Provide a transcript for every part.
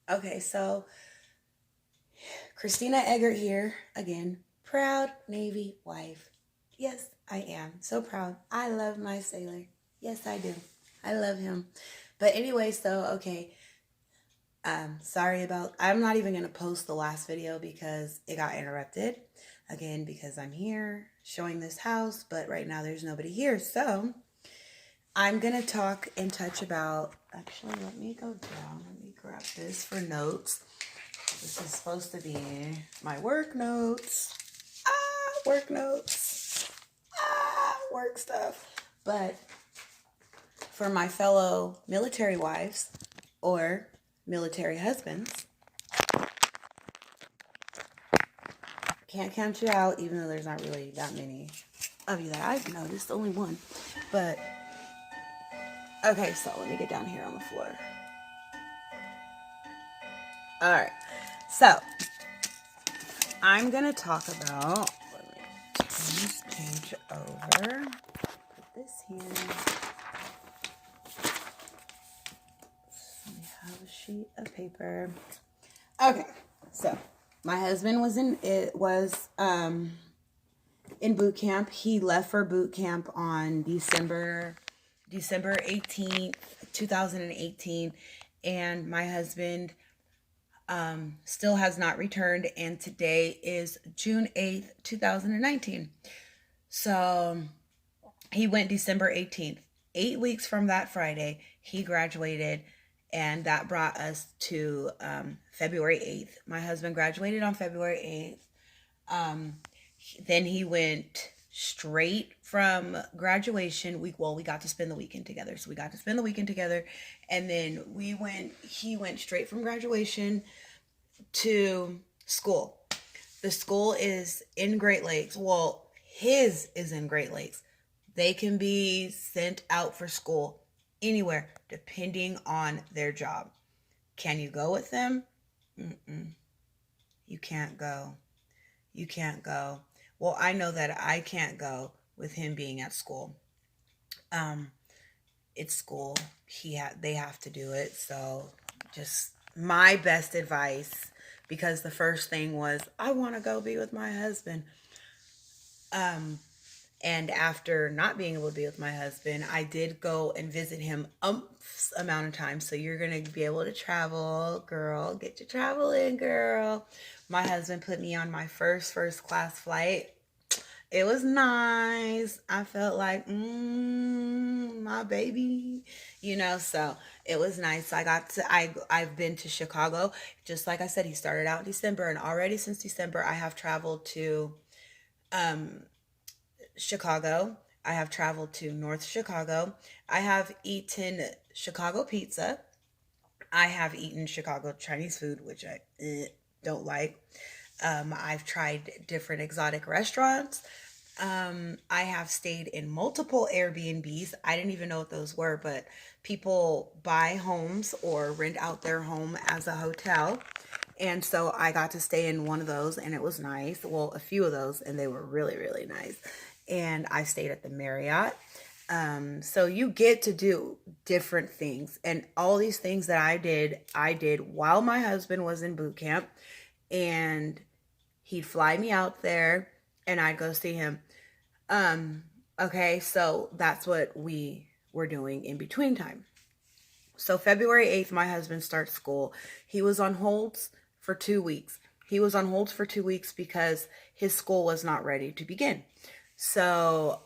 Okay, so Christina Eggert here again. Proud Navy wife. Yes, I am. So proud. I love my sailor. Yes, I do. I love him. But anyway, so okay. Sorry about I'm not even gonna post the last video because it got interrupted. Again, because I'm here showing this house, but right now there's nobody here. So I'm gonna talk and touch about actually let me go down. Let me grab this for notes. This is supposed to be my work notes. Work notes. Work stuff. But for my fellow military wives or military husbands, can't count you out, even though there's not really that many of you that I've noticed, only one. But okay, so let me get down here on the floor. All right, so I'm gonna talk about. Let me turn this page over. Put this here. We have a sheet of paper. Okay, so my husband was in boot camp. He left for boot camp on December 18th, 2018, and my husband still has not returned, and today is June 8th, 2019. So he went December 18th. 8 weeks from that Friday, he graduated, and that brought us to February 8th. My husband graduated on February 8th. Then he went straight from graduation. We got to spend the weekend together. So we got to spend the weekend together. And then he went straight from graduation to school. The school is in Great Lakes. Well, his is in Great Lakes. They can be sent out for school anywhere depending on their job. Can you go with them? Mm-mm. You can't go. You can't go. Well, I know that I can't go with him being at school. Um, it's school. They have to do it. So just my best advice, because the first thing was I want to go be with my husband. And after not being able to be with my husband, I did go and visit him amount of times. So you're going to be able to travel, girl. Get your travel in, girl. My husband put me on my first class flight. It was nice. I felt like, my baby, so it was nice. I've been to Chicago. Just like I said, he started out in December, and already since December, I have traveled to, Chicago. I have traveled to North Chicago. I have eaten Chicago pizza. I have eaten Chicago Chinese food, which I don't like. I've tried different exotic restaurants. I have stayed in multiple Airbnbs. I didn't even know what those were, but people buy homes or rent out their home as a hotel. And so I got to stay in one of those, and it was nice. Well, a few of those, and they were really, really nice. And I stayed at the Marriott. So you get to do different things. And all these things that I did while my husband was in boot camp. And he'd fly me out there, and I'd go see him. Okay, so that's what we were doing in between time. So February 8th, my husband starts school. He was on holds for 2 weeks. He was on holds for 2 weeks because his school was not ready to begin. So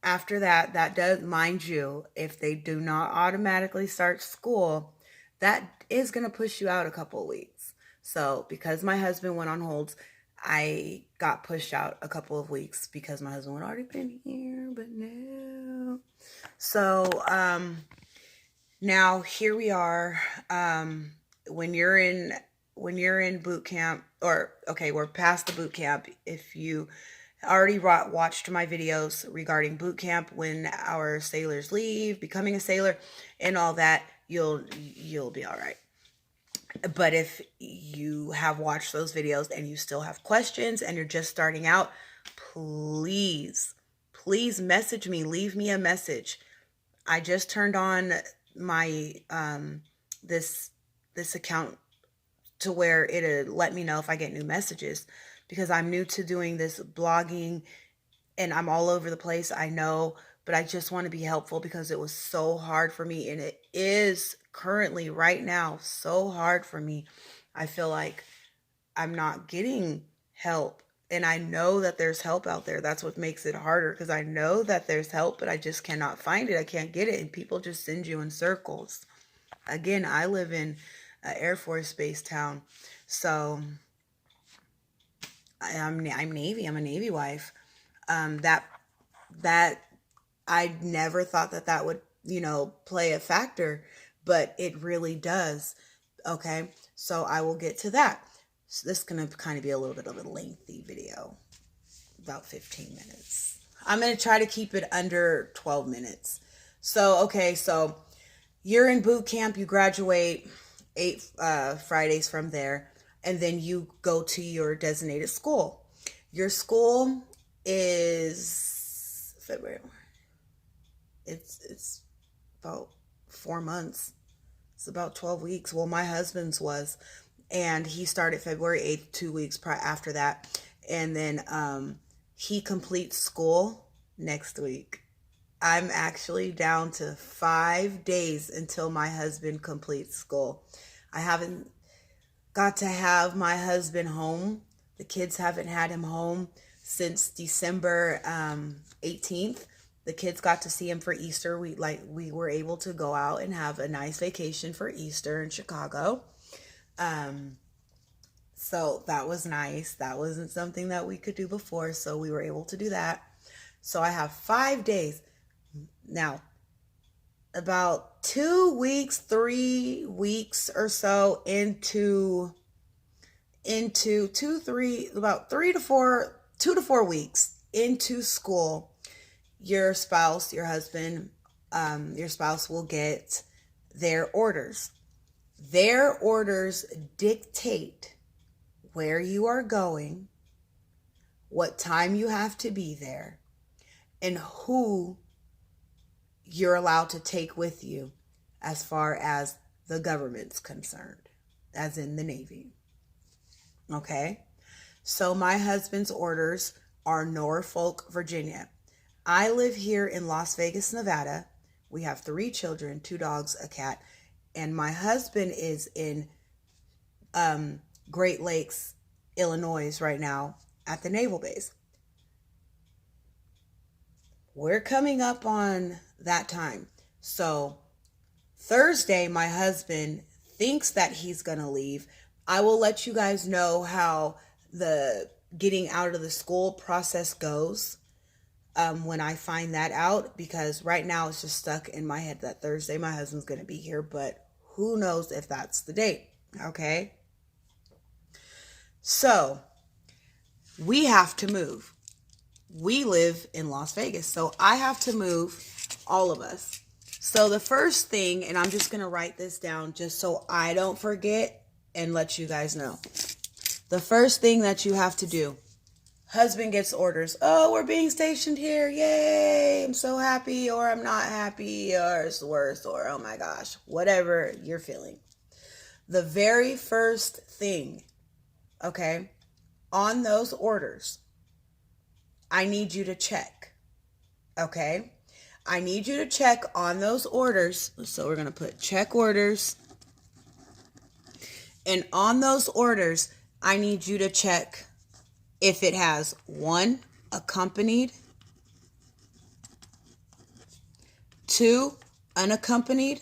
after that does, mind you, if they do not automatically start school, that is going to push you out a couple of weeks. So because my husband went on holds, I got pushed out a couple of weeks because my husband had already been here, but no. So now here we are. When you're in boot camp, or okay, we're past the boot camp. If you already watched my videos regarding boot camp, when our sailors leave, becoming a sailor, and all that, you'll be all right. But if you have watched those videos and you still have questions and you're just starting out, please message me. Leave me a message. I just turned on my this this account to where it'll let me know if I get new messages, because I'm new to doing this blogging and I'm all over the place. I know, but I just want to be helpful because it was so hard for me, and it is currently right now so hard for me. I feel like I'm not getting help. And I know that there's help out there. That's what makes it harder, because I know that there's help, but I just cannot find it. I can't get it. And people just send you in circles. Again, I live in an Air Force Base town. So I'm Navy. I'm a Navy wife. That that I never thought that that would, play a factor, but it really does. Okay, so I will get to that. So this is going to kind of be a little bit of a lengthy video, about 15 minutes. I'm going to try to keep it under 12 minutes. So, okay, so you're in boot camp, you graduate 8 Fridays from there, and then you go to your designated school. Your school is February. It's about 4 months. It's about 12 weeks. Well, my husband's was, and he started February 8th, 2 weeks after that. And then he completes school next week. I'm actually down to 5 days until my husband completes school. I haven't got to have my husband home. The kids haven't had him home since December 18th. The kids got to see him for Easter. We were able to go out and have a nice vacation for Easter in Chicago. So that was nice. That wasn't something that we could do before, so we were able to do that. So I have 5 days. Now, about 2 weeks, 3 weeks or so into about 2 to 4 weeks into school, your spouse, your husband, your spouse will get their orders. Their orders dictate where you are going, what time you have to be there, and who you're allowed to take with you as far as the government's concerned, as in the Navy. Okay? So my husband's orders are Norfolk, Virginia. I live here in Las Vegas, Nevada. We have 3 children, 2 dogs, a cat, and my husband is in Great Lakes, Illinois right now at the naval base. We're coming up on that time. So Thursday, my husband thinks that he's going to leave. I will let you guys know how the getting out of the school process goes when I find that out, because right now it's just stuck in my head that Thursday my husband's going to be here, but who knows if that's the date. Okay? So we have to move. We live in Las Vegas, so I have to move, all of us. So the first thing, and I'm just going to write this down just so I don't forget and let you guys know. The first thing that you have to do, husband gets orders. Oh, we're being stationed here. Yay. I'm so happy, or I'm not happy, or it's the worst, or oh my gosh, whatever you're feeling. The very first thing, okay, on those orders, I need you to check. Okay? I need you to check on those orders. So we're going to put check orders. And on those orders, I need you to check if it has 1, accompanied, 2, unaccompanied,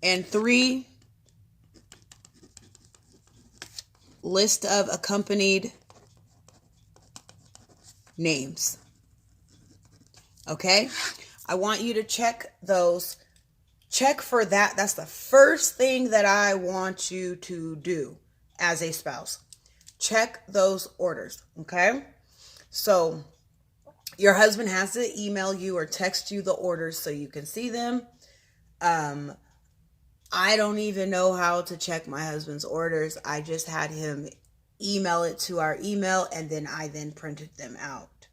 and 3, list of accompanied names. Okay? I want you to check those. Check for that. That's the first thing that I want you to do as a spouse. Check those orders. Okay? So your husband has to email you or text you the orders so you can see them. I don't even know how to check my husband's orders. I just had him email it to our email, and then I printed them out.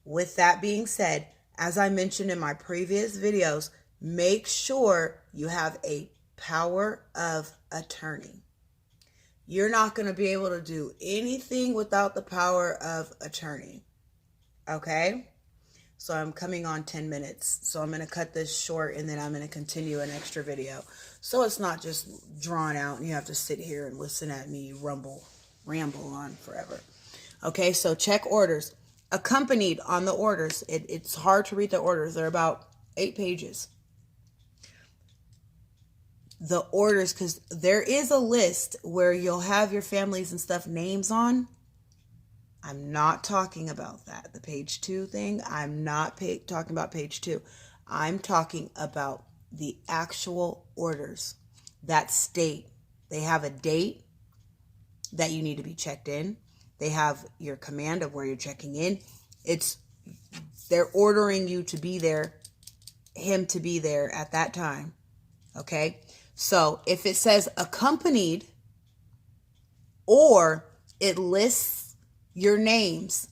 With that being said, As I mentioned in my previous videos, make sure you have a power of attorney. You're not going to be able to do anything without the power of attorney. Okay? So I'm coming on 10 minutes. So I'm going to cut this short and then I'm going to continue an extra video. So it's not just drawn out and you have to sit here and listen at me ramble on forever. Okay, so check orders. Accompanied on the orders. It's hard to read the orders. They're about 8 pages. The orders, because there is a list where you'll have your families and stuff names on. I'm not talking about that. The page 2 thing, I'm not talking about page 2. I'm talking about the actual orders that state they have a date that you need to be checked in. They have your command of where you're checking in. They're ordering you to be there, him to be there at that time. Okay? So if it says accompanied or it lists your names,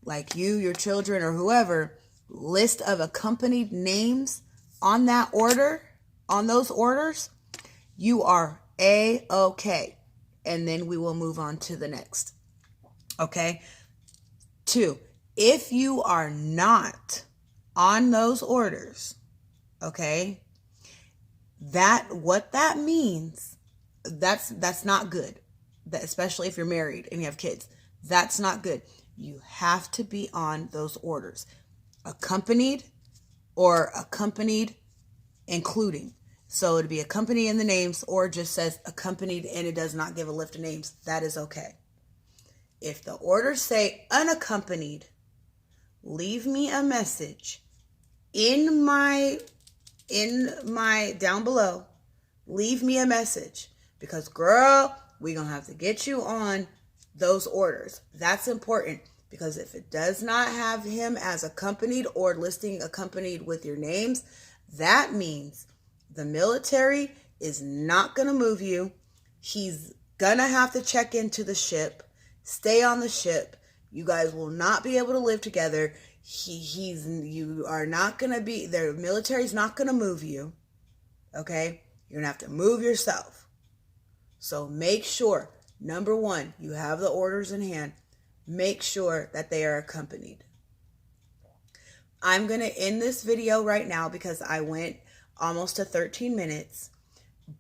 like you, your children, or whoever, list of accompanied names on that order, on those orders, you are A-okay. And then we will move on to the next. Okay? 2, if you are not on those orders, okay, what that means, that's not good. Especially if you're married and you have kids. That's not good. You have to be on those orders. Accompanied or accompanied including. So it'd be accompanied in the names or just says accompanied and it does not give a list of names. That is okay. If the orders say unaccompanied, leave me a message in my down below. Leave me a message because girl, we're going to have to get you on those orders. That's important because if it does not have him as accompanied or listing accompanied with your names, that means the military is not going to move you. He's going to have to check into the ship, stay on the ship. You guys will not be able to live together. You are not going to be, the military's not going to move you. Okay? You're going to have to move yourself. So make sure, number 1, you have the orders in hand. Make sure that they are accompanied. I'm going to end this video right now because I went almost to 13 minutes.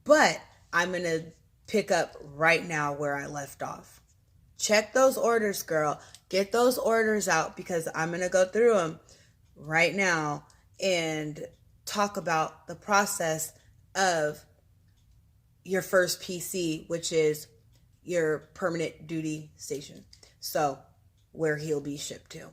But I'm going to pick up right now where I left off. Check those orders, girl. Get those orders out because I'm going to go through them right now and talk about the process of your first PC, which is your permanent duty station. So, where he'll be shipped to.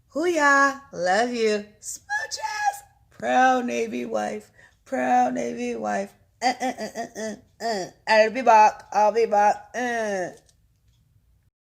Hoo-yah! Love you. Smooches! Proud Navy wife. Proud Navy wife. I'll be back.